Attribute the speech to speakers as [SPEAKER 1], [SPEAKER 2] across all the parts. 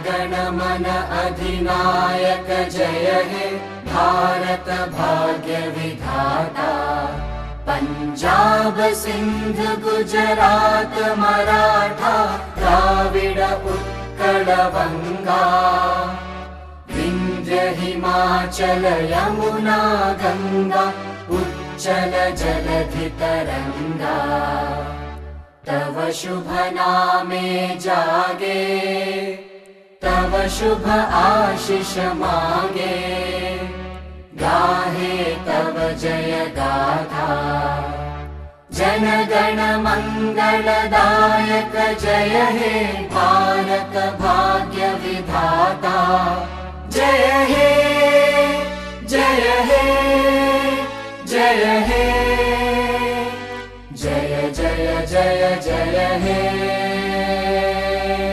[SPEAKER 1] गण मन अधिनायक जय हे भारत भाग्य विधाता। पंजाब सिंध गुजरात मराठा द्राविड उत्कल बंगा। विंध्य हिमाचल यमुना गंगा उच्चल जलधि तरंगा। तव शुभ नामे जागे तव शुभ आशीष मांगे। गाहे तव जय गाथा जन गण मंगलदायक जय हे भारत भाग्य विधाता। जय हे जय हे जय हे जय जय जय जय हे।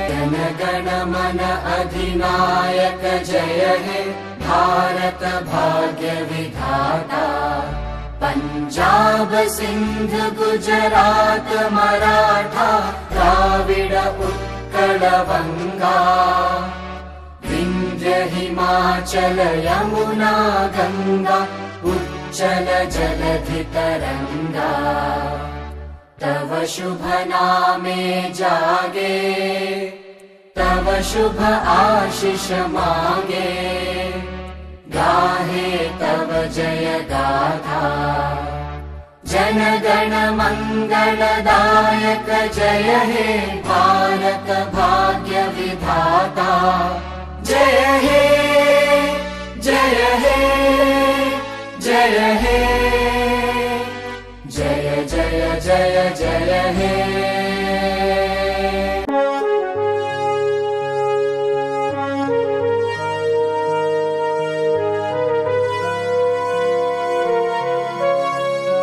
[SPEAKER 1] जन गण मन अधिनायक जय हे भारत भाग्य विधाता। पंजाब सिंध गुजरात मराठा द्राविड उत्कल बंगा। विंध्य हिमाचल यमुना गंगा उच्चल जलधि तरंगा। तव शुभ नामे जागे तव शुभ आशीष मांगे। गाहे तव जय गाथा जन गण मंगलदायक जय हे भारत भाग्य विधाता। जय हे जय हे जय हे जय जय जय जय हे।